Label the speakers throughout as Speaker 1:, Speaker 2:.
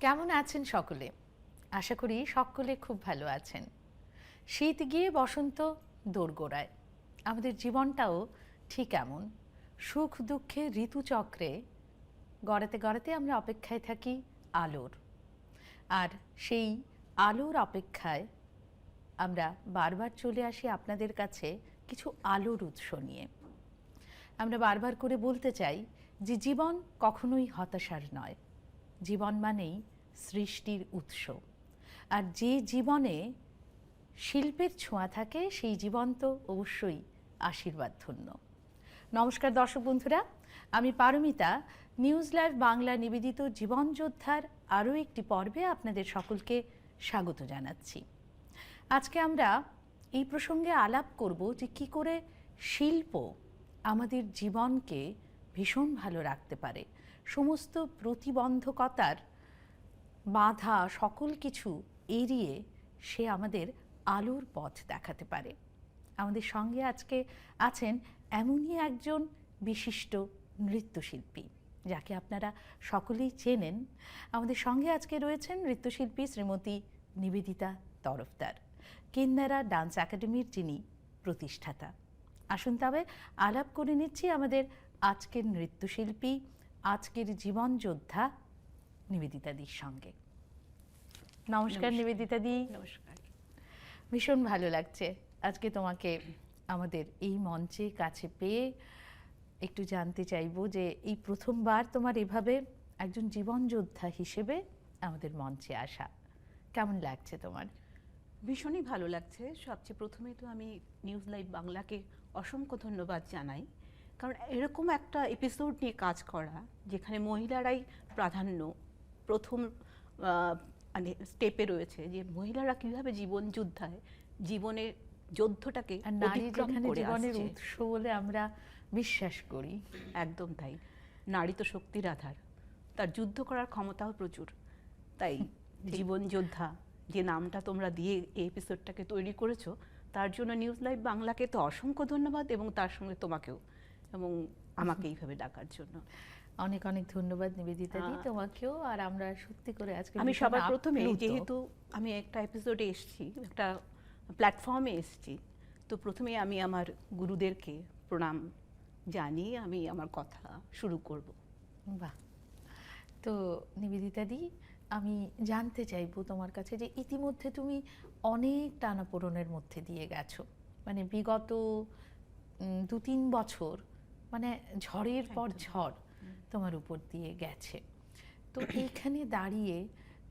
Speaker 1: কেমন আছেন সকলে? আশা করি সকলে খুব ভালো আছেন। শীত গিয়ে বসন্ত দোরগোড়ায়। আমাদের জীবনটাও ঠিক এমন। সুখ দুঃখে ঋতুচক্রে গড়াতে গড়াতে আমরা অপেক্ষায় থাকি আলোর। আর সেই আলোর অপেক্ষায় আমরা বারবার চলে আসি আপনাদের কাছে কিছু আলোর উৎস নিয়ে। আমরা বারবার করে বলতে চাই যে জীবন কখনোই হতাশার নয়। জীবন মানেই সৃষ্টির উৎস। আর যে জীবনে শিল্পের ছোঁয়া থাকে সেই জীবন তো অবশ্যই আশীর্বাদ ধন্য। নমস্কার দর্শক বন্ধুরা, আমি পারমিতা নিউজ লাইভ বাংলা নিবেদিত জীবন যোদ্ধার আরও একটি পর্বে আপনাদের সকলকে স্বাগত জানাচ্ছি। আজকে আমরা এই প্রসঙ্গে আলাপ করব যে কী করে শিল্প আমাদের জীবনকে ভীষণ ভালো রাখতে পারে, সমস্ত প্রতিবন্ধকতার বাধা সকল কিছু এড়িয়ে সে আমাদের আলোর পথ দেখাতে পারে। আমাদের সঙ্গে আজকে আছেন এমনই একজন বিশিষ্ট নৃত্যশিল্পী যাকে আপনারা সকলেই চেনেন। আমাদের সঙ্গে আজকে রয়েছেন নৃত্যশিল্পী শ্রীমতী নিবেদিতা তরফদার, কিন্নারা ডান্স একাডেমির যিনি প্রতিষ্ঠাতা। আসুন তবে আলাপ করে নিচ্ছি আমাদের আজকের নৃত্যশিল্পী, আজকের জীবন যোদ্ধা নিবেদিতাদির সঙ্গে। নমস্কার নিবেদিতাদি।
Speaker 2: নমস্কার।
Speaker 1: ভীষণ ভালো লাগছে আজকে তোমাকে আমাদের এই মঞ্চে কাছে পেয়ে। একটু জানতে চাইবো যে এই প্রথমবার তোমার এভাবে একজন জীবন যোদ্ধা হিসেবে আমাদের মঞ্চে আসা, কেমন লাগছে তোমার?
Speaker 2: ভীষণই ভালো লাগছে। সবচেয়ে প্রথমে তো আমি নিউজ লাইভ বাংলাকে অসংখ্য ধন্যবাদ জানাই, কারণ এরকম একটা এপিসোড নিয়ে কাজ করা যেখানে মহিলারাই প্রাধান্য প্রথম মানে স্টেপে রয়েছে, যে মহিলারা কীভাবে জীবন যোদ্ধায় জীবনের যুদ্ধটাকে
Speaker 1: আর নারী
Speaker 2: অতিক্রম
Speaker 1: যেখানে
Speaker 2: করে
Speaker 1: জীবনের
Speaker 2: আসছে।
Speaker 1: উৎস বলে আমরা বিশ্বাস করি।
Speaker 2: একদম তাই। নারী তো শক্তির আধার, তার যুদ্ধ করার ক্ষমতাও প্রচুর। তাই জীবন যোদ্ধা যে নামটা তোমরা দিয়ে এই এপিসোডটাকে তৈরি করেছো, তার জন্য নিউজ লাইভ বাংলাকে তো অসংখ্য ধন্যবাদ, এবং তার সঙ্গে তোমাকেও এবং আমাকে এইভাবে ডাকার জন্য
Speaker 1: অনেক অনেক ধন্যবাদ নিবেদিতাদি তোমাকেও। আর আমরা সত্যি করে আজকে
Speaker 2: আমি
Speaker 1: ভীষণ
Speaker 2: সবার প্রথমে,
Speaker 1: আপ্লুত।
Speaker 2: যেহেতু আমি একটা এপিসোডে এসেছি, একটা প্ল্যাটফর্মে এসেছি, তো প্রথমে আমি আমার গুরুদেরকে প্রণাম জানিয়ে আমি আমার কথা শুরু করব।
Speaker 1: বাহ। তো নিবেদিতাদি, আমি জানতে চাইবো তোমার কাছে যে ইতিমধ্যে তুমি অনেক টানাপোড়েনের মধ্যে দিয়ে গেছো, মানে বিগত 2-3 বছর মানে ঝড়ের পর ঝড় তোমার উপর দিয়ে গেছে। তো এইখানে দাঁড়িয়ে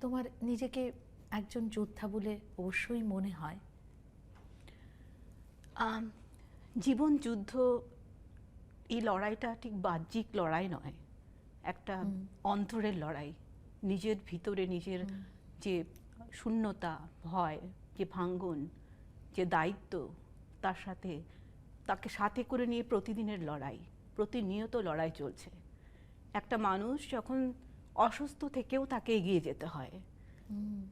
Speaker 1: তোমার নিজেকে একজন যোদ্ধা বলে অবশ্যই মনে হয়?
Speaker 2: জীবন যুদ্ধ, এই লড়াইটা ঠিক বাহ্যিক লড়াই নয়, একটা অন্তরের লড়াই। নিজের ভিতরে নিজের যে শূন্যতা, ভয়, যে ভাঙ্গন, যে দায়িত্ব, তার সাথে তাকে সাথে করে নিয়ে প্রতিদিনের লড়াই, প্রতিনিয়ত লড়াই চলছে। একটা মানুষ যখন অসুস্থ থেকেও তাকে এগিয়ে যেতে হয়,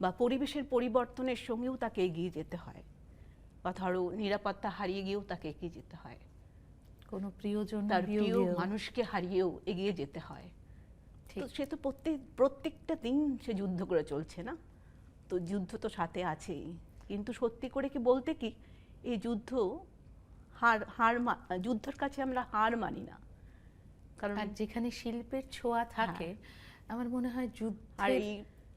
Speaker 2: বা পরিবেশের পরিবর্তনের সঙ্গেও তাকে এগিয়ে যেতে হয়, বা ধরো নিরাপত্তা হারিয়ে গিয়েও তাকে এগিয়ে যেতে হয়,
Speaker 1: কোনো প্রিয়জন
Speaker 2: তার প্রিয় মানুষকে হারিয়েও এগিয়ে যেতে হয়। তো সে তো প্রত্যেকটা দিন সে যুদ্ধ করে চলছে না, তো যুদ্ধ তো সাথে আছেই। কিন্তু সত্যি করে কি বলতে কি, এই যুদ্ধ যুদ্ধের কাছে আমরা হার মানি না, কারণ
Speaker 1: যেখানে শিল্পের ছোঁয়া থাকে আমার মনে হয়
Speaker 2: আর এই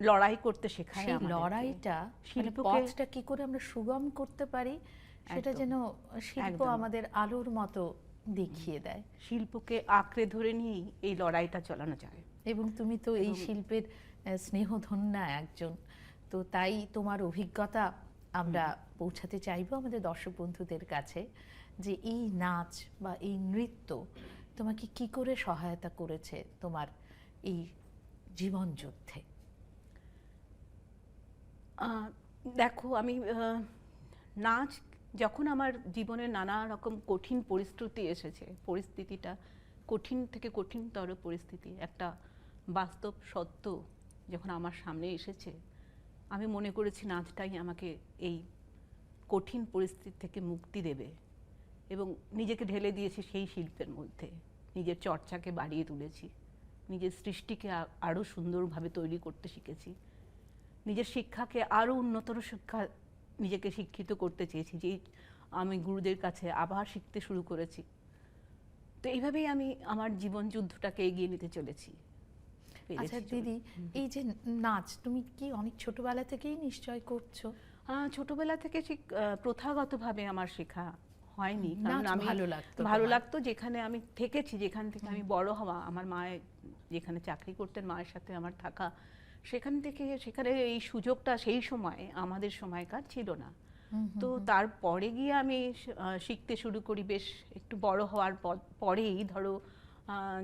Speaker 2: লড়াই করতে শেখায়
Speaker 1: সেই
Speaker 2: আমাদেরকে।
Speaker 1: লড়াইটা,
Speaker 2: শিল্পকে
Speaker 1: পথটা কি করে আমরা সুগম করতে পারি সেটা যেন শিল্প আমাদের আলোর মতো দেখিয়ে দেয়।
Speaker 2: শিল্পকে আঁকড়ে ধরে নিয়েই এই লড়াইটা চালানো যায়।
Speaker 1: এবং তুমি তো এই শিল্পের স্নেহধন্যা একজন, তো তাই তোমার অভিজ্ঞতা আমরা পৌঁছাতে চাইবো আমাদের দর্শক বন্ধুদের কাছে, যে এই নাচ বা এই নৃত্য তোমাকে কি করে সহায়তা করেছে তোমার এই জীবন যুদ্ধে।
Speaker 2: দেখো, আমি নাচ যখন আমার জীবনে নানা রকম কঠিন পরিস্থিতি এসেছে, পরিস্থিতিটা কঠিন থেকে কঠিনতর পরিস্থিতি, একটা বাস্তব সত্য যখন আমার সামনে এসেছে, আমি মনে করেছি নাচটাই আমাকে এই কঠিন পরিস্থিতি থেকে মুক্তি দেবে, এবং নিজেকে ঢেলে দিয়েছি সেই শিল্পের মধ্যে, নিজের চর্চাকে বাড়িয়ে তুলেছি। নিজের সৃষ্টিকে আরও সুন্দরভাবে তৈরি করতে শিখেছি, নিজের শিক্ষাকে আরও উন্নতর শিক্ষা নিজেকে শিক্ষিত করতে চেয়েছি, যে আমি গুরুদের কাছে আবার শিখতে শুরু করেছি। তো এইভাবেই আমি আমার জীবন যুদ্ধটাকে এগিয়ে নিতে চলেছি।
Speaker 1: আচ্ছা দিদি, এই যে নাচ তুমি কি অনেক ছোটবেলা থেকেই নিশ্চয় করছো?
Speaker 2: ছোটবেলা থেকে ঠিক প্রথাগতভাবে আমার শেখা হয়নি, কারণ
Speaker 1: নাচ
Speaker 2: আমি ভালো লাগতো যেখানে আমি থেকেছি, যেখান থেকে আমি বড় হওয়া, আমার মায়ের যেখানে চাকরি করতেন, মায়ের সাথে আমার থাকা, সেখান থেকে সেখানে এই সুযোগটা সেই সময় আমাদের সময়কার ছিল না। তো তারপরে গিয়ে আমি শিখতে শুরু করি বেশ একটু বড় হওয়ার পরেই, ধরো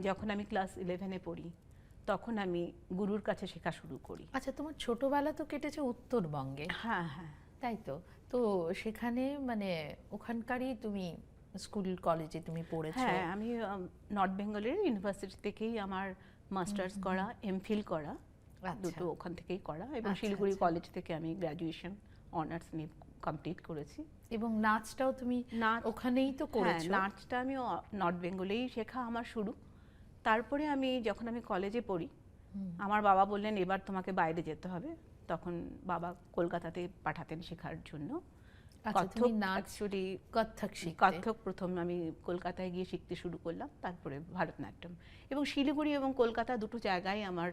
Speaker 2: যখন আমি ক্লাস 11-এ পড়ি, তখন আমি গুরুর কাছে শেখা শুরু করি।
Speaker 1: আচ্ছা, তোমার ছোটবেলা তো কেটেছে উত্তরবঙ্গে।
Speaker 2: হ্যাঁ হ্যাঁ,
Speaker 1: তাই তো। তো সেখানে মানে ওখানকারই তুমি স্কুল কলেজে তুমি পড়েছো?
Speaker 2: হ্যাঁ, আমি নর্থ বেঙ্গলের ইউনিভার্সিটি থেকেই আমার মাস্টার্স করা, এমফিল করা, দুটো ওখান থেকেই করা, এবং শিলিগুড়ি কলেজ থেকে আমি গ্র্যাজুয়েশন অনার্স নিয়ে কমপ্লিট করেছি।
Speaker 1: এবং নাচটাও তুমি ওখানেই তো করেছো?
Speaker 2: নাচটা আমি নর্থ বেঙ্গলেই শেখা আমার শুরু। তারপরে আমি যখন আমি কলেজে পড়ি, আমার বাবা বললেন এবার তোমাকে বাইরে যেতে হবে। তখন বাবা কলকাতাতে পাঠাতেন শেখার জন্য। কত্থক প্রথম আমি কলকাতায় গিয়ে শিখতে শুরু করলাম, তারপরে ভারতনাট্যম। এবং শিলিগুড়ি এবং কলকাতা দুটো জায়গায় আমার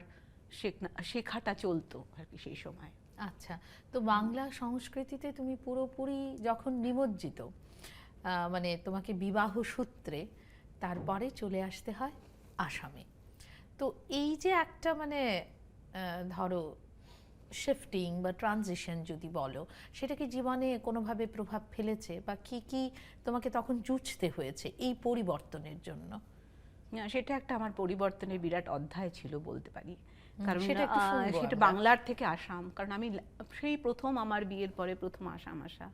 Speaker 2: শেখাটা চলতো আর কি সেই সময়।
Speaker 1: আচ্ছা, তো বাংলা সংস্কৃতিতে তুমি পুরোপুরি যখন নিমজ্জিত, মানে তোমাকে বিবাহ সূত্রে তারপরে চলে আসতে হয় আসামে। তো এই যে একটা মানে ধরো শিফটিং বা ট্রানজিশন যদি বলো, সেটা কি জীবনে কোনোভাবে প্রভাব ফেলেছে, বা কি কি তোমাকে তখন জুঝতে হয়েছে এই পরিবর্তনের জন্য?
Speaker 2: সেটা একটা আমার পরিবর্তনের বিরাট অধ্যায় ছিল বলতে পারি, কারণ সেটা বাংলার থেকে আসাম। কারণ আমি সেই প্রথম আমার বিয়ের পরে প্রথম আসাম আসা,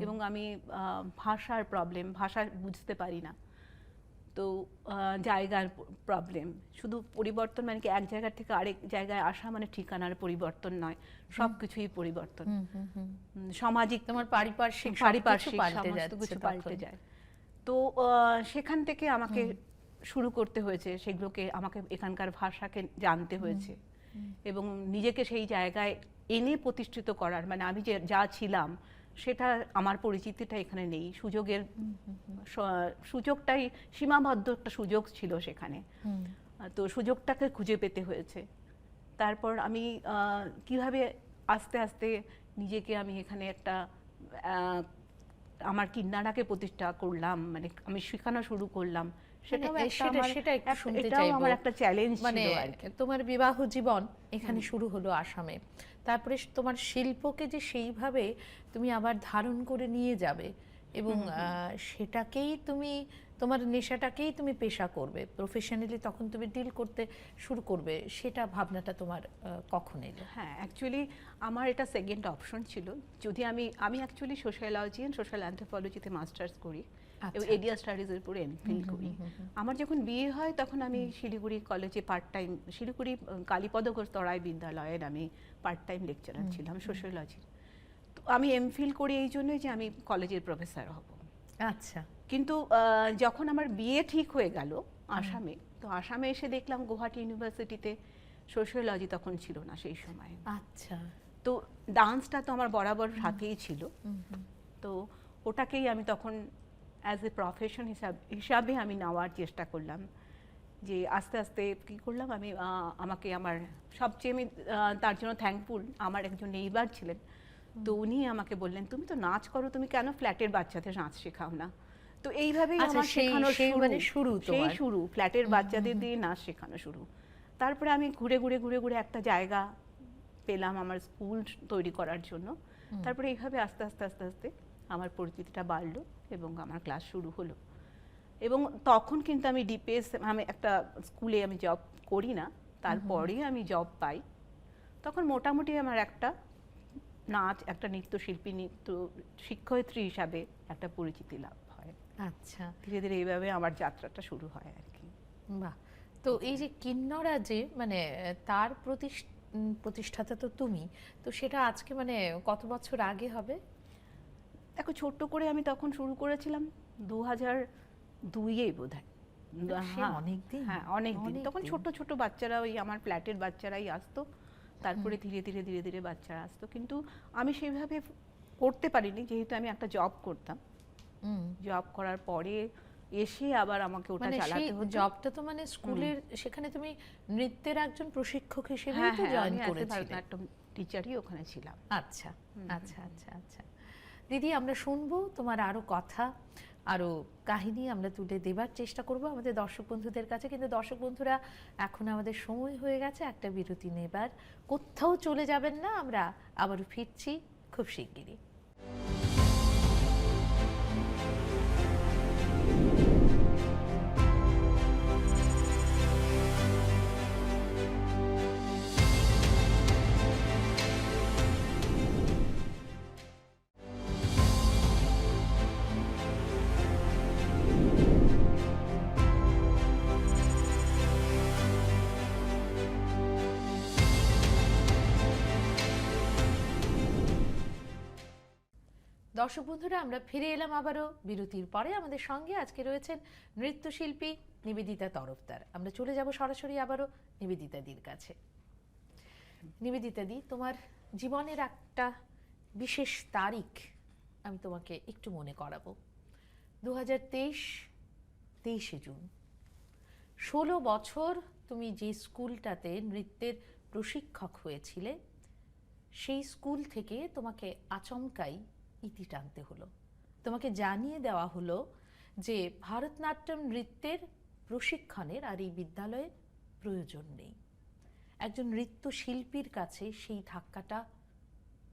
Speaker 2: এবং আমি ভাষার প্রবলেম, ভাষা বুঝতে পারি না, তো জায়গার প্রবলেম, শুধু পরিবর্তন মানে কি এক জায়গা থেকে আরেক জায়গায় আসা মানে ঠিকানার পরিবর্তন নয়, সবকিছুই পরিবর্তন। সামাজিক,
Speaker 1: তোমার পারিপার্শ্বিক
Speaker 2: সমস্ত কিছু পাল্টে যায়। তো সেখান থেকে আমাকে শুরু করতে হয়েছে, সেগুলোকে আমাকে এখানকার ভাষাকে জানতে হয়েছে, এবং নিজেকে সেই জায়গায় এনে প্রতিষ্ঠিত করার, মানে আমি যে যা ছিলাম সেটা, আমার পরিচিতিটা এখানে নেই, সুযোগটাই সীমাবদ্ধ একটা সুযোগ ছিল সেখানে, তো সুযোগটাকে খুঁজে পেতে হয়েছে। তারপর আমি কিভাবে আস্তে আস্তে নিজেকে আমি এখানে একটা আমার কিন্নারাকে প্রতিষ্ঠা করলাম, মানে আমি শেখানো শুরু করলাম, সেটাও আমার একটা চ্যালেঞ্জ ছিল।
Speaker 1: মানে তোমার বিবাহ জীবন এখানে শুরু হলো আসামে, তারপরে তোমার শিল্পকে যে সেইভাবে তুমি আবার ধারণ করে নিয়ে যাবে, এবং সেটাকেই তুমি, তোমার নেশাটাকেই তুমি পেশা করবে, প্রফেশনালি তখন তুমি ডিল করতে শুরু করবে, সেটা ভাবনাটা তোমার কখন এলো?
Speaker 2: হ্যাঁ, অ্যাকচুয়ালি আমার এটা সেকেন্ড অপশন ছিল। যদি আমি অ্যাকচুয়ালি সোশ্যালজি অ্যান্ড সোশ্যাল অ্যান্থ্রোপলজিতে মাস্টার্স করি এবং এরিয়া স্টাডিজের উপরে এমফিল করি। আমার যখন বিয়ে হয় তখন আমি শিলিগুড়ি কলেজে পার্ট টাইম, শিলিগুড়ি কালীপদ ঘোষ তরাই বিদ্যালয়ের আমি পার্ট টাইম লেকচারার ছিলাম সোশ্যালজির। তো আমি এমফিল করি এই জন্যই যে আমি কলেজের প্রফেসর হব।
Speaker 1: আচ্ছা,
Speaker 2: কিন্তু যখন আমার বিয়ে ঠিক হয়ে গেল আসামে, তো আসামে এসে দেখলাম গুয়াহাটি ইউনিভার্সিটিতে সোশ্যালজি তখন ছিল না সেই সময়।
Speaker 1: আচ্ছা,
Speaker 2: তো ডান্সটা তো আমার বরাবর সাথেই ছিল, তো ওটাকেই আমি তখন অ্যাজ এ প্রফেশন হিসাবে আমি নেওয়ার চেষ্টা করলাম। যে আস্তে আস্তে কী করলাম, আমি আমাকে আমার সবচেয়ে আমি তার জন্য থ্যাঙ্কফুল, আমার একজন নেইবার ছিলেন, তো উনি আমাকে বললেন তুমি তো নাচ করো, তুমি কেন ফ্ল্যাটের বাচ্চাদের নাচ শেখাও না? তো এইভাবেই আমার শেখানোর শুরু, ফ্ল্যাটের বাচ্চাদের দিয়ে নাচ শেখানো শুরু। তারপরে আমি ঘুরে ঘুরে ঘুরে ঘুরে একটা জায়গা পেলাম আমার স্কুল তৈরি করার জন্য। তারপরে এইভাবে আস্তে আস্তে আস্তে আস্তে আমার পরিচিতিটা বাড়লো এবং আমার ক্লাস শুরু হলো। এবং তখন কিন্তু আমি ডিপিএস, আমি একটা স্কুলে আমি জব করি না, তারপরে আমি জব পাই। তখন মোটামুটি আমার একটা নাচ, একটা নৃত্যশিল্পী, নৃত্য শিক্ষয়িত্রী হিসাবে একটা পরিচিতি লাভ হয়।
Speaker 1: আচ্ছা,
Speaker 2: ধীরে ধীরে এইভাবে আমার যাত্রাটা শুরু হয় আর কি।
Speaker 1: বাহ। তো এই যে কিন্নরা, যে মানে তার প্রতিষ্ঠাতা তো তুমি, তো সেটা আজকে মানে কত বছর আগে হবে?
Speaker 2: দেখো, ছোট্ট করে আমি তখন শুরু করেছিলাম 2002-এ বোধহয়।
Speaker 1: সে অনেকদিন,
Speaker 2: হ্যাঁ অনেকদিন। তখন
Speaker 1: অনেকদিন।
Speaker 2: ছোট ছোট বাচ্চারা, ওই আমার ফ্ল্যাটের বাচ্চারাই আসতো, তারপরে ধীরে ধীরে ধীরে ধীরে বাচ্চারা আসতো, কিন্তু আমি সেইভাবে করতে পারিনি, যেহেতু আমি একটা জব করতাম। জব করার পরে এসে আবার আমাকে ওটা
Speaker 1: মানে সেই
Speaker 2: চালাতে হতো।
Speaker 1: জবটা তো মানে স্কুলের, সেখানে তুমি নৃত্যের একজন প্রশিক্ষক হিসেবে
Speaker 2: হ্যাঁ
Speaker 1: তো
Speaker 2: হ্যাঁ,
Speaker 1: জয়েন
Speaker 2: আমি অ্যাজ এ
Speaker 1: করেছিলে।
Speaker 2: ভারতনাট্যম টিচারই ওখানে ছিলাম।
Speaker 1: আচ্ছা আচ্ছা আচ্ছা আচ্ছা। দিদি, আমরা শুনবো তোমার আরো কথা, আরো কাহিনী আমরা তুলে দেবার চেষ্টা করব আমাদের দর্শক বন্ধুদের কাছে। কিন্তু দর্শক বন্ধুরা, এখন আমাদের সময় হয়ে গেছে একটা বিরতি নেবার। কোথাও চলে যাবেন না, আমরা আবারও ফিরছি খুব শিগগিরই। দর্শক বন্ধুরা, আমরা ফিরে এলাম আবারও বিরতির পরে। আমাদের সঙ্গে আজকে রয়েছেন নৃত্যশিল্পী নিবেদিতা তরফদার। আমরা চলে যাব সরাসরি আবারও নিবেদিতা দির কাছে। নিবেদিতা দি, তোমার জীবনের একটা বিশেষ তারিখ আমি তোমাকে একটু মনে করাবো। 2023 23শে জুন। 16 বছর তুমি যে স্কুলটাতে নৃত্যের প্রশিক্ষক হয়েছিলে, সেই স্কুল থেকে তোমাকে আচমকাই ইতি টানতে হলো। তোমাকে জানিয়ে দেওয়া হলো যে ভারতনাট্যম নৃত্যের প্রশিক্ষণের আর এই বিদ্যালয়ে প্রয়োজন নেই। একজন নৃত্যশিল্পীর কাছে সেই ধাক্কাটা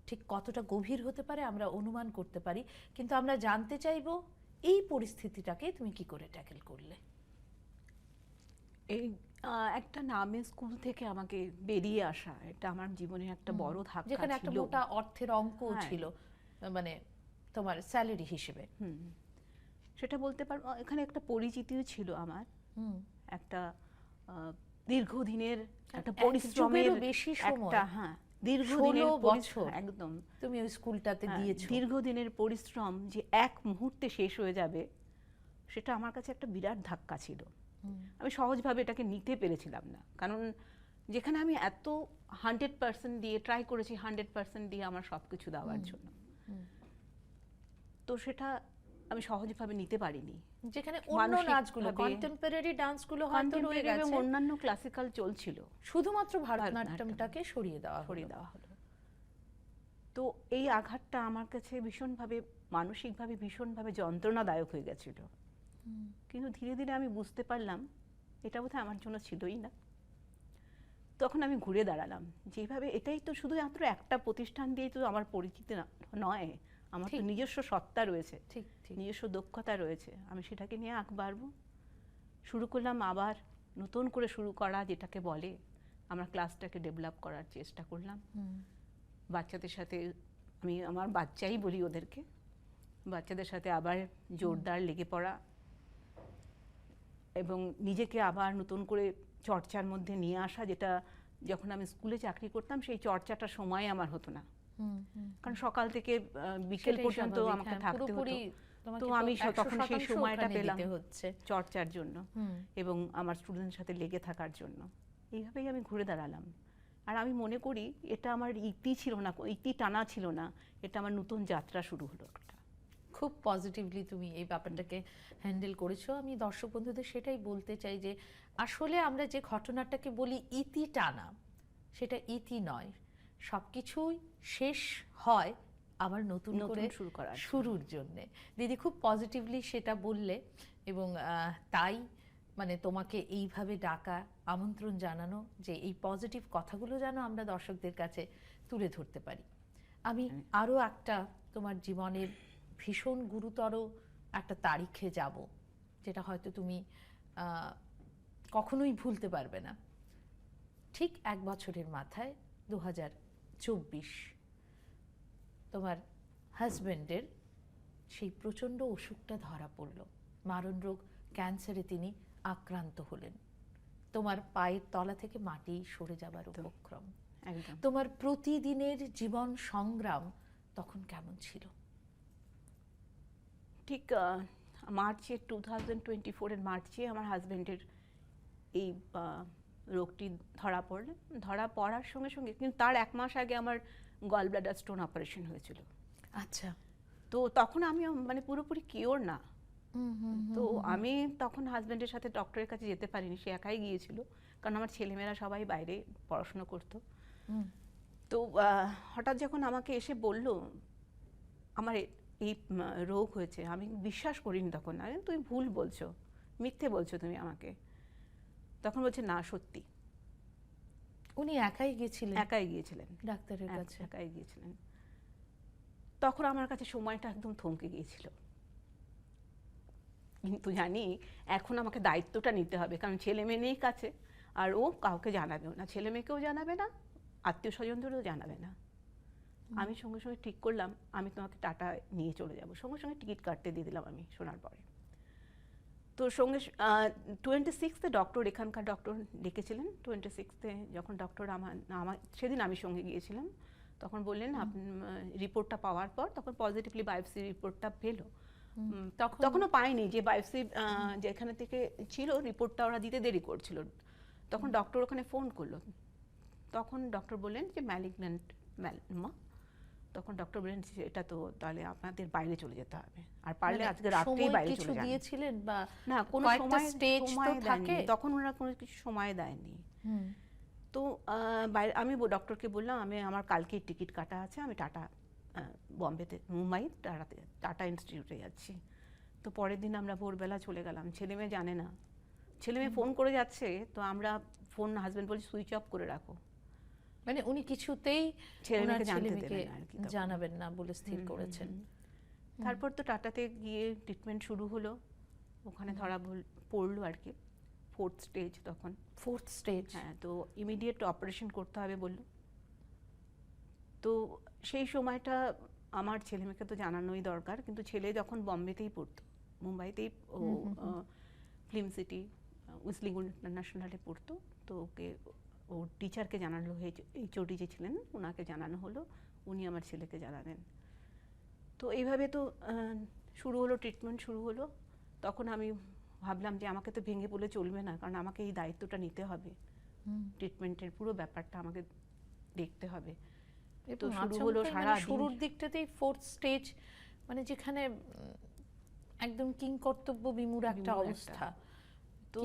Speaker 1: ঠিক কতটা গভীর হতে পারে আমরা অনুমান করতে পারি, কিন্তু আমরা জানতে চাইব এই পরিস্থিতিটাকে তুমি কি করে ট্যাকেল করলে।
Speaker 2: এই একটা নামী স্কুল থেকে আমাকে বেরিয়ে আসা, এটা আমার জীবনের একটা বড় ধাক্কা ছিল,
Speaker 1: যেখানে একটা মোটা অর্থের অঙ্ক ছিল, মানে তোমার স্যালারি হিসেবে।
Speaker 2: সেটা বলতে পারবো। এখানে একটা পরিচিতিও ছিল আমার, একটা দীর্ঘদিনের একটা পরিশ্রমের
Speaker 1: বেশি সময়,
Speaker 2: একটা, হ্যাঁ দীর্ঘদিনের
Speaker 1: 16 বছর
Speaker 2: একদম
Speaker 1: তুমি ওই স্কুলটাতে দিয়েছো।
Speaker 2: দীর্ঘদিনের পরিশ্রম যে এক মুহূর্তে শেষ হয়ে যাবে, সেটা আমার কাছে একটা বিরাট ধাক্কা ছিল। আমি সহজভাবে এটাকে নিতে পেরেছিলাম না, কারণ যেখানে আমি এত 100% দিয়ে ট্রাই করেছি, 100% দিয়ে আমার সবকিছু দেওয়ার জন্য, তো সেটা আমি সহজভাবে নিতে পারিনি।
Speaker 1: যেখানে অন্য নাচগুলো, কন্টেম্পোরারি ডান্সগুলো হয়তো রয়ে গেছে,
Speaker 2: অন্যান্য ক্লাসিক্যাল চলছিল,
Speaker 1: শুধুমাত্র ভারতনাট্যমটাকে সরিয়ে দেওয়া
Speaker 2: হলো। তো এই আঘাতটা আমার কাছে ভীষণভাবে, মানসিকভাবে ভীষণভাবে যন্ত্রণাদায়ক হয়ে গেছিল। কিন্তু ধীরে ধীরে আমি বুঝতে পারলাম এটা বোধহয় আমার জন্য ছিলই না। তখন আমি ঘুরে দাঁড়ালাম, যেভাবে এটাই তো শুধুমাত্র একটা প্রতিষ্ঠান দিয়েই তো আমার পরিচিতি নয়, আমার তো নিজস্ব সত্তা রয়েছে, নিজস্ব দক্ষতা রয়েছে, আমি সেটাকে নিয়ে আগ বাড়বো। শুরু করলাম আবার নতুন করে শুরু করা, যেটাকে বলে আমরা ক্লাসটাকে ডেভেলপ করার চেষ্টা করলাম। বাচ্চাদের সাথে, আমি আমার বাচ্চাই বলি ওদেরকে, বাচ্চাদের সাথে আবার জোরদার লেগে পড়া এবং নিজেকে আবার নতুন করে চর্চার মধ্যে নিয়ে আসা, যেটা যখন আমি স্কুলে চাকরি করতাম সেই চর্চাটা সময় আমার হতো না, কারণ সকাল থেকে বিকেল পর্যন্ত আমাকে থাকতে হতো। তো আমি তখন সেই সময়টা পেলাম চর্চার জন্য এবং আমার স্টুডেন্টের সাথে লেগে থাকার জন্য। এইভাবেই আমি ঘুরে দাঁড়ালাম। আর আমি মনে করি এটা আমার ইতি ছিল না, ইতি টানা ছিল না, এটা আমার নতুন যাত্রা শুরু হলো।
Speaker 1: খুব পজিটিভলি তুমি এই ব্যাপারটাকে হ্যান্ডেল করেছো। আমি দর্শক বন্ধুদের সেটাই বলতে চাই যে আসলে আমরা যে ঘটনাটাকে বলি ইতি টানা, সেটা ইতি নয়, সবকিছুই শেষ হয় আবার নতুন করে শুরুর জন্যে। দিদি খুব পজিটিভলি সেটা বললে, এবং তাই মানে তোমাকে এইভাবে ডাকা, আমন্ত্রণ জানানো যে এই পজিটিভ কথাগুলো যেন আমরা দর্শকদের কাছে তুলে ধরতে পারি। আমি আরও একটা তোমার জীবনের ভীষণ গুরুতর একটা তারিখে যাব, যেটা হয়তো তুমি কখনোই ভুলতে পারবে না। ঠিক 1 বছরের মাথায় 2024 তোমার হাজব্যান্ডের সেই প্রচণ্ড অসুখটা ধরা পড়ল, মারণ রোগ ক্যান্সারে তিনি আক্রান্ত হলেন। তোমার পায়ের তলা থেকে মাটি সরে যাবার উপক্রম। তোমার প্রতিদিনের জীবন সংগ্রাম তখন কেমন ছিল?
Speaker 2: ঠিক মার্চে 2024-এর মার্চে আমার হাজব্যান্ডের এই রোগটি ধরা পড়ার সঙ্গে সঙ্গে, কিন্তু তার 1 মাস আগে আমার গল ব্লাডার স্টোন অপারেশন হয়েছিল।
Speaker 1: আচ্ছা।
Speaker 2: তো তখন আমি মানে পুরোপুরি কিওর না। তো আমি তখন হাজব্যান্ডের সাথে ডক্টরের কাছে যেতে পারিনি, সে একাই গিয়েছিল, কারণ আমার ছেলেমেয়েরা সবাই বাইরে পড়াশোনা করতো। তো হঠাৎ যখন আমাকে এসে বলল আমার এই রোগ হয়েছে, আমি বিশ্বাস করিনি তখন। আরে তুমি ভুল বলছো, মিথ্যে বলছো তুমি আমাকে। তখন বলছে না সত্যি।
Speaker 1: উনি একাই
Speaker 2: গিয়েছিলেন
Speaker 1: ডাক্তারের কাছে?
Speaker 2: একাই গিয়েছিলেন। তখন আমার কাছে সময়টা একদম থমকে গিয়েছিল, কিন্তু জানি এখন আমাকে দায়িত্বটা নিতে হবে, কারণ ছেলে মেয়ে নেই কাছে, আর ও কাউকে জানাবেও না, ছেলে মেয়েকেও জানাবে না, আত্মীয় স্বজনদেরও জানাবে না। আমি সঙ্গে সঙ্গে ঠিক করলাম আমি তোমাকে টাটা নিয়ে চলে যাব। সঙ্গে সঙ্গে টিকিট কাটতে দিয়ে দিলাম আমি শোনার পরে। তো সঙ্গে 26-এ ডক্টর, এখানকার ডক্টর ডেকেছিলেন। 26-এ যখন ডক্টর আমার সেদিন আমি সঙ্গে গিয়েছিলাম, তখন বললেন রিপোর্টটা পাওয়ার পর, তখন পজিটিভলি বায়োপসি রিপোর্টটা পেলো। তখনও পাইনি যে বায়োপসি যেখানে থেকে ছিল রিপোর্টটা ওরা দিতে দেরি করছিল। তখন ডক্টর ওখানে ফোন করলো, তখন ডক্টর বললেন যে ম্যালিগন্যান্ট মেলানোমা। তখন ডক্টর বললেন এটা তো তাহলে আপনাদের বাইরে চলে যেতে হবে, আর পারলে আজকে রাতেই বাইরে চলে যান।
Speaker 1: দিয়েছিলেন বা
Speaker 2: না, কোনো
Speaker 1: স্টেজ তো থাকে,
Speaker 2: তখন ওরা কোনো কিছু সময় দেয়নি। তো আমি ডক্টরকে বললাম আমি আমার কালকেই টিকিট কাটা আছে, আমি টাটা বম্বেতে মুম্বাই টাটা ইনস্টিটিউটে যাচ্ছি। তো পরের দিন আমরা ভোরবেলা চলে গেলাম। ছেলে মেয়ে জানে না, ছেলে মেয়ে ফোন করে যাচ্ছে, তো আমরা ফোন হাজব্যান্ড বলছি সুইচ অফ করে রাখো,
Speaker 1: মানে উনি কিছুতেই
Speaker 2: ছেলেমেয়েকে
Speaker 1: জানাবেন না বলে স্থির করেছেন।
Speaker 2: তারপর তো টাটাতে গিয়ে ট্রিটমেন্ট শুরু হলো, ওখানে ধরা পড়লো আর কি 4th স্টেজ। তখন
Speaker 1: 4th স্টেজ?
Speaker 2: হ্যাঁ, তো ইমিডিয়েট অপারেশন করতে হবে বললো। তো সেই সময়টা আমার ছেলে মেয়েকে তো জানানোই দরকার, কিন্তু ছেলে যখন বম্বেতেই পড়তো, মুম্বাইতেই ও ফিল্ম সিটি উইসলিগুন ইন্টারন্যাশনালে পড়তো, তো ওকে ওর টিচারকে জানানো হয়েছে, HOD যে ছিলেন ওনাকে জানানো হলো, উনি আমার ছেলেকে জানালেন। তো এইভাবে তো শুরু হলো, ট্রিটমেন্ট শুরু হলো। তখন আমি ভাবলাম যে আমাকে তো ভেঙে পড়লে চলবে না, কারণ আমাকে এই দায়িত্বটা নিতে হবে, ট্রিটমেন্টের পুরো ব্যাপারটা আমাকে দেখতে হবে। তো শুরু হলো সারা
Speaker 1: শুরুর দিকটাতেই 4th স্টেজ, মানে যেখানে একদম কিংকর্তব্য বিমূঢ় একটা অবস্থা।
Speaker 2: তো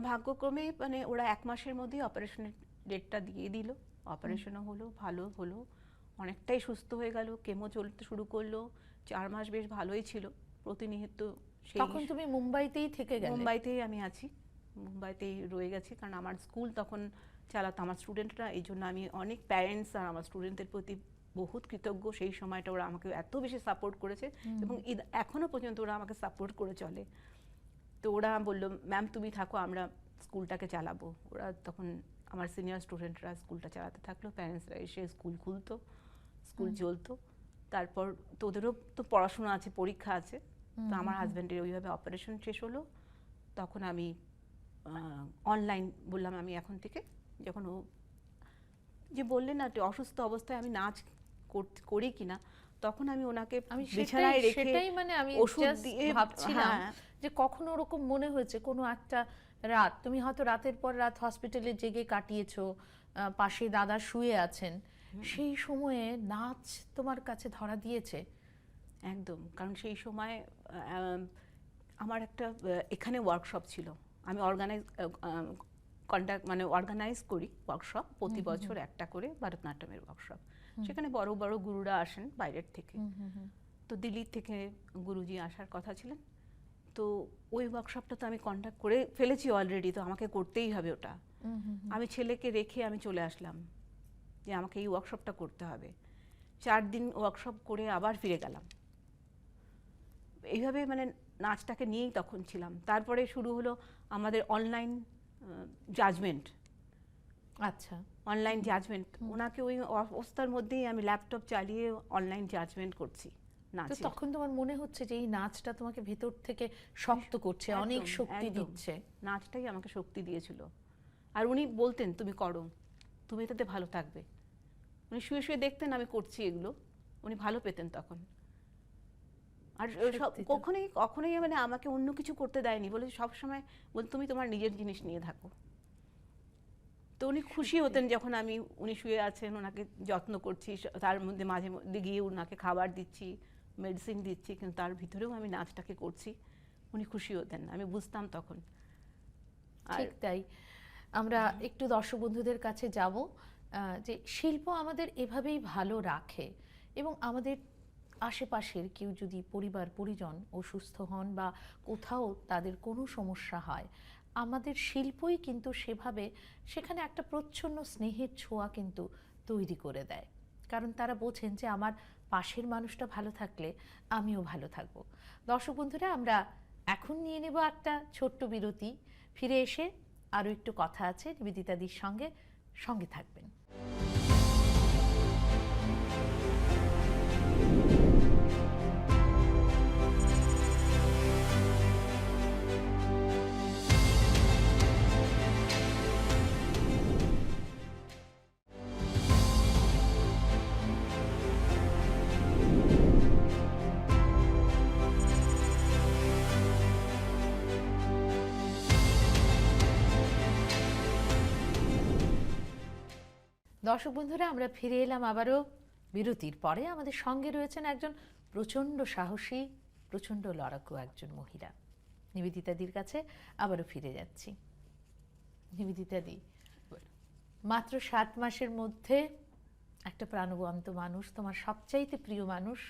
Speaker 2: ভাগ্যক্রমে মানে ওরা 1 মাসের মধ্যেই অপারেশনের ডেটটা দিয়ে দিল। অপারেশনও হলো, ভালো হলো, অনেকটাই সুস্থ হয়ে গেল। কেমো চলতে শুরু করলো, 4 মাস বেশ ভালোই ছিল প্রতিনিয়ত।
Speaker 1: তখন তুমি মুম্বাইতেই থেকে গেলে?
Speaker 2: মুম্বাইতেই আমি আছি, মুম্বাইতেই রয়ে গেছি, কারণ আমার স্কুল তখন চালাতো আমার স্টুডেন্টরা, এই জন্য আমি অনেক প্যারেন্টস আর আমার স্টুডেন্টদের প্রতি বহুত কৃতজ্ঞ। সেই সময়টা ওরা আমাকে এত বেশি সাপোর্ট করেছে, এবং এখনো পর্যন্ত ওরা আমাকে সাপোর্ট করে চলে। তো ওরা বললো ম্যাম তুমি থাকো, আমরা স্কুলটাকে চালাবো। ওরা তখন আমার সিনিয়র স্টুডেন্টরা স্কুলটা চালাতে থাকলো, প্যারেন্টসরা এসে স্কুল খুলতো, স্কুল চলতো। তারপর তো ওদেরও তো পড়াশোনা আছে, পরীক্ষা আছে। তো আমার হাজব্যান্ডের ওইভাবে অপারেশন শেষ হলো। তখন আমি অনলাইন বললাম আমি এখন থেকে, যখন ও যে বললেন না অসুস্থ অবস্থায় আমি নাচ করি কিনা, তখন আমি ওনাকে বিছানায় রেখে
Speaker 1: সেটাই মানে আমি
Speaker 2: ওষুধ দিয়ে
Speaker 1: ভাবছিলাম যে কখনো ওরকম মনে হয়েছে কোনো একটা রাত তুমি হয়তো রাতের পর রাত হসপিটালে জেগে কাটিয়েছো, পাশে দাদা শুয়ে আছেন, সেই সময়ে নাচ তোমার কাছে ধরা দিয়েছে?
Speaker 2: একদম, কারণ সেই সময় আমার একটা এখানে ওয়ার্কশপ ছিল, আমি অর্গানাইজ করি ওয়ার্কশপ প্রতি বছর একটা করে, ভারতনাট্যমের ওয়ার্কশপ। সেখানে বড় বড় গুরুরা আসেন বাইরের থেকে। তো দিল্লি থেকে গুরুজি আসার কথা ছিলেন, তো ওই ওয়ার্কশপটা তো আমি কন্ডাক্ট করে ফেলেছি অলরেডি, তো আমাকে করতেই হবে ওটা। আমি ছেলেকে রেখে আমি চলে আসলাম যে আমাকে এই ওয়ার্কশপটা করতে হবে। 4 দিন ওয়ার্কশপ করে আবার ফিরে গেলাম। এইভাবে মানে নাচটাকে নিয়েই তখন ছিলাম। তারপরে শুরু হলো আমাদের অনলাইন জাজমেন্ট।
Speaker 1: আচ্ছা,
Speaker 2: অনলাইন জাজমেন্ট, ওনাকে ওই অবস্থার মধ্যেই আমি ল্যাপটপ চালিয়ে অনলাইন জাজমেন্ট করছি।
Speaker 1: তো তখন তোমার মনে হচ্ছে যে এই নাচটা তোমাকে ভেতর থেকে শক্ত করছে, অনেক শক্তি দিচ্ছে?
Speaker 2: নাচটাই আমাকে শক্তি দিয়েছিল। আর উনি বলতেন তুমি করো, তুমি এটাতে ভালো থাকবে। উনি শুয়ে শুয়ে দেখতেন আমি করছি এগুলো, উনি ভালো পেতেন তখন। আর
Speaker 1: সত্যি তো।
Speaker 2: কখনোই কখনোই মানে আমাকে অন্য কিছু করতে দেয়নি, বলে সবসময় বল তুমি তোমার নিজের জিনিস নিয়ে থাকো। তো উনি খুশি হতেন যখন উনি শুয়ে আছেন, ওনাকে যত্ন করছি, তার মধ্যে মাঝে মধ্যে গিয়ে ওনাকে খাবার দিচ্ছি, মেডিসিন দিচ্ছি, কিন্তু তার ভিতরেও আমি নাচটাকে করছি। উনি খুশি হতেন, আমি বুঝতাম তখন। আর
Speaker 1: ঠিক তাই। আমরা একটু দর্শক বন্ধুদের কাছে যাব, যে শিল্প আমাদের এভাবেই ভালো রাখে, এবং আমাদের আশেপাশের কেউ যদি পরিবার পরিজন অসুস্থ হন বা কোথাও তাদের কোনো সমস্যা হয়, আমাদের শিল্পই কিন্তু সেভাবে সেখানে একটা প্রচ্ছন্ন স্নেহের ছোঁয়া কিন্তু তৈরি করে দেয়। কারণ তারা বোঝেন যে আমার পাশের মানুষটা ভালো থাকলে আমিও ভালো থাকব। দর্শক বন্ধুরা, আমরা এখন নিয়ে নেব একটা ছোট্ট বিরতি। ফিরে এসে আরও একটু কথা আছে নিবেদিতাদির সঙ্গে, সঙ্গে থাকবেন। দর্শক বন্ধুরা, আমরা ফিরে এলাম আবারও বিরতির পরে। আমাদের সঙ্গে রয়েছেন একজন প্রচণ্ড সাহসী, প্রচণ্ড লড়াকু একজন মহিলা। নিবেদিতাদির কাছে আবারও ফিরে যাচ্ছি। নিবেদিতাদি, মাত্র 7 মাসের মধ্যে একটা প্রাণবন্ত মানুষ, তোমার সবচাইতে প্রিয় মানুষ,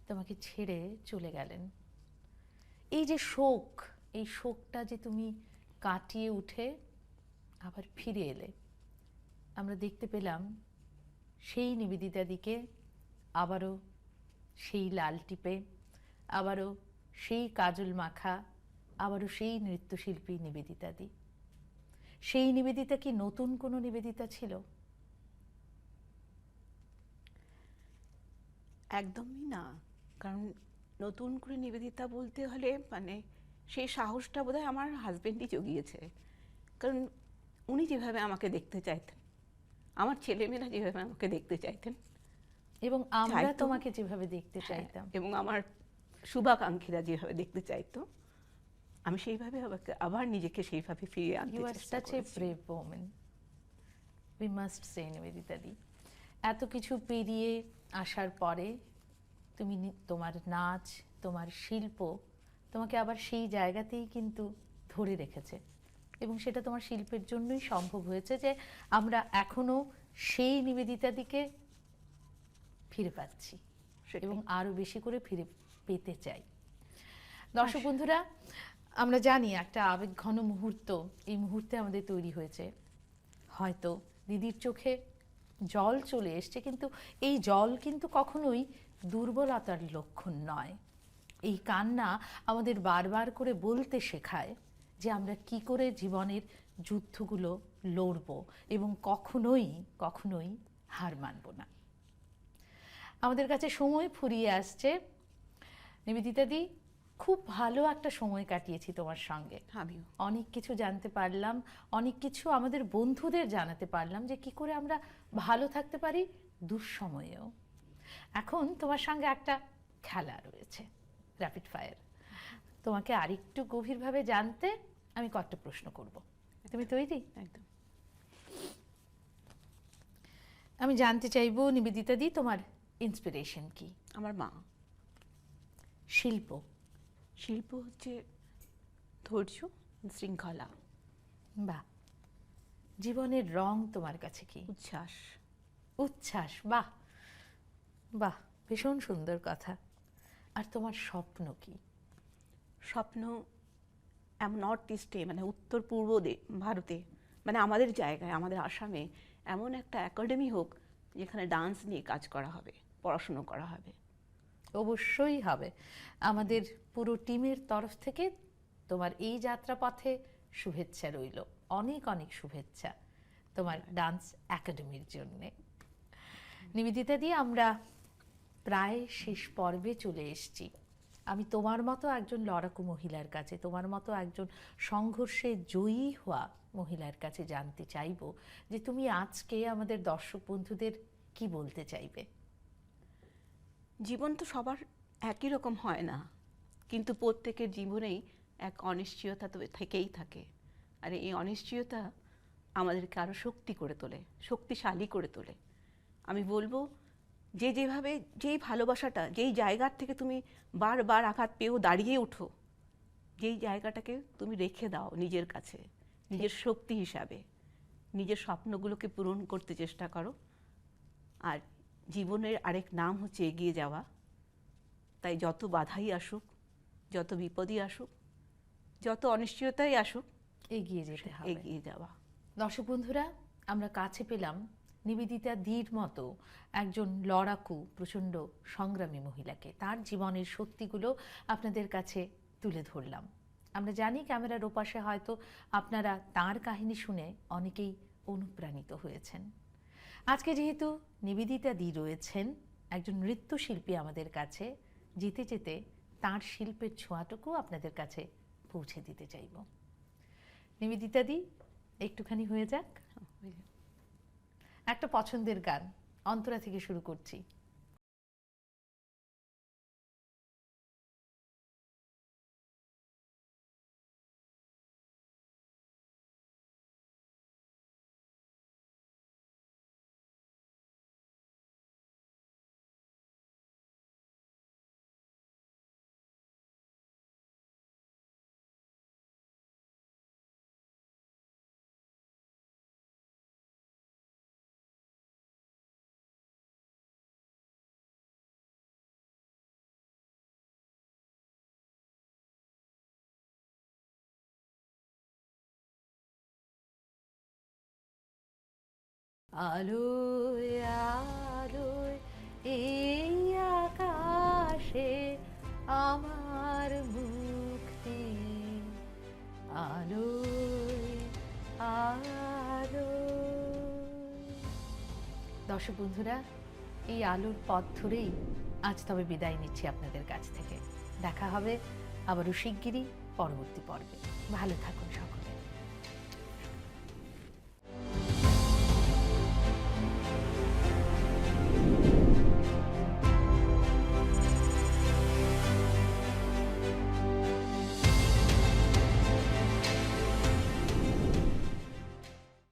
Speaker 1: তোমাকে ছেড়ে চলে গেলেন। এই যে শোক, এই শোকটা যে তুমি কাটিয়ে উঠে আবার ফিরে এলে, আমরা দেখতে পেলাম সেই নিবেদিতাদিকে আবারও সেই লাল টিপে, আবারও সেই কাজল মাখা, আবারও সেই নৃত্যশিল্পী নিবেদিতাদি। সেই নিবেদিতা কি নতুন কোনো নিবেদিতা ছিল?
Speaker 2: একদমই না, কারণ নতুন করে নিবেদিতা বলতে হলে মানে সেই সাহসটা বোধহয় আমার হাজবেন্ডই জগিয়েছে। কারণ উনি যেভাবে আমাকে দেখতে চাইতেন, আমার ছেলেমেয়েরা যেভাবে আমাকে দেখতে চাইতেন,
Speaker 1: এবং আমরা
Speaker 2: চাইতো।
Speaker 1: তোমাকে যেভাবে দেখতে
Speaker 2: হ্যাঁ,
Speaker 1: চাইতাম,
Speaker 2: এবং আমার শুভাকাঙ্ক্ষীরা যেভাবে দেখতে চাইতো, আমি সেইভাবে আবার নিজেকে সেইভাবে ফিরিয়ে আনতে
Speaker 1: ইউ আর
Speaker 2: চেষ্টা
Speaker 1: সাচ এ
Speaker 2: করেছি।
Speaker 1: Brave women, we must say. নিবেদিতাদি, এত কিছু পেরিয়ে আসার পরে তুমি তোমার নাচ, তোমার শিল্প তোমাকে আবার সেই জায়গাতেই কিন্তু ধরে রেখেছে, এবং সেটা তোমার শিল্পের জন্যই সম্ভব হয়েছে যে আমরা এখনো সেই নিবেদিতাদিকে ফিরে পাচ্ছি
Speaker 2: সেটাই।
Speaker 1: এবং আরো বেশি করে ফিরে পেতে চাই। দর্শক বন্ধুরা, আমরা জানি একটা আবেগঘন মুহূর্ত এই মুহূর্তে আমাদের তৈরি হয়েছে। হয়তো দিদির চোখে জল চলে এসছে, কিন্তু এই জল কিন্তু কখনোই দুর্বলতার লক্ষণ নয়। এই কান্না আমাদের বারবার করে বলতে শেখায় যে আমরা কি করে জীবনের যুদ্ধগুলো লড়ব এবং কখনোই কখনোই হার মানব না। আমাদের কাছে সময় ফুরিয়ে আসছে। নিবেদিতাদি, খুব ভালো একটা সময় কাটিয়েছি তোমার সঙ্গে।
Speaker 2: আমিও
Speaker 1: অনেক কিছু জানতে পারলাম, অনেক কিছু আমাদের বন্ধুদের জানাতে পারলাম যে কি করে আমরা ভালো থাকতে পারি দুঃসময়েও। এখন তোমার সঙ্গে একটা খেলা রয়েছে, র্যাপিড ফায়ার। তোমাকে আরেকটু গভীরভাবে জানতে আমি কয়েকটা প্রশ্ন করব। তুমি তৈরি?
Speaker 2: একদম।
Speaker 1: আমি জানতে চাইবো নিবেদিতাদি, তোমার ইন্সপিরেশন কি?
Speaker 2: আমার মা।
Speaker 1: শিল্প?
Speaker 2: শিল্প হচ্ছে ধৈর্য, শৃঙ্খলা,
Speaker 1: বাহ। জীবনের রং তোমার কাছে কি?
Speaker 2: উচ্ছ্বাস।
Speaker 1: উচ্ছ্বাস, বাহ বাহ, ভীষণ সুন্দর কথা। আর তোমার স্বপ্ন কি?
Speaker 2: স্বপ্ন নর্থ ইস্টে, মানে উত্তর পূর্ব ভারতে, মানে আমাদের জায়গায়, আমাদের আসামে এমন একটা একাডেমি হোক যেখানে ডান্স নিয়ে কাজ করা হবে, পড়াশুনো করা হবে।
Speaker 1: অবশ্যই হবে। আমাদের পুরো টিমের তরফ থেকে তোমার এই যাত্রাপথে শুভেচ্ছা রইল, অনেক অনেক শুভেচ্ছা তোমার ডান্স একাডেমির জন্যে। নিবেদিতাদি, আমরা প্রায় শেষ পর্বে চলে এসেছি। আমি তোমার মতো একজন লড়াকু মহিলার কাছে, তোমার মতো একজন সংঘর্ষে জয়ী হওয়া মহিলার কাছে জানতে চাইব যে তুমি আজকে আমাদের দর্শক বন্ধুদের কি বলতে চাইবে?
Speaker 2: জীবন তো সবার একই রকম হয় না, কিন্তু প্রত্যেকের জীবনেই এক অনিশ্চয়তা তো থেকেই থাকে। আর এই অনিশ্চয়তা আমাদেরকে আরও শক্তি করে তোলে, শক্তিশালী করে তোলে। আমি বলবো যে যেভাবে, যেই ভালোবাসাটা, যেই জায়গার থেকে তুমি বারবার আঘাত পেয়েও দাঁড়িয়ে ওঠো, যেই জায়গাটাকে তুমি রেখে দাও নিজের কাছে, নিজের শক্তি হিসাবে, নিজের স্বপ্নগুলোকে পূরণ করতে চেষ্টা করো। আর জীবনের আরেক নাম হচ্ছে এগিয়ে যাওয়া। তাই যত বাধাই আসুক, যত বিপদই আসুক, যত অনিশ্চয়তাই আসুক,
Speaker 1: এগিয়ে যেতে হবে।
Speaker 2: এগিয়ে যাওয়া।
Speaker 1: দর্শক বন্ধুরা, আমরা কাছে পেলাম নিবেদিতা দির মতো একজন লড়াকু, প্রচণ্ড সংগ্রামী মহিলাকে। তার জীবনের সত্যিগুলো আপনাদের কাছে তুলে ধরলাম। আমরা জানি ক্যামেরার ওপাশে হয়তো আপনারা তার কাহিনী শুনে অনেকেই অনুপ্রাণিত হয়েছেন। আজকে যেহেতু নিবেদিতা দি রয়েছেন, একজন নৃত্যশিল্পী আমাদের কাছে, যেতে যেতে তার শিল্পের ছোঁয়াটুকু আপনাদের কাছে পৌঁছে দিতে চাইব। নিবেদিতা দি, একটুখানি হয়ে যাক একটা পছন্দের গান, অন্তরা থেকে শুরু করছি। আলোয় আলোয় এই আকাশে আমার মুক্তি, আলোয় আলোয়। দর্শক বন্ধুরা, এই আলোর পথ ধরেই আজ তবে বিদায় নিচ্ছি আপনাদের কাছ থেকে। দেখা হবে আবারও শিগগিরই পরবর্তী পর্বে। ভালো থাকুন সকলে।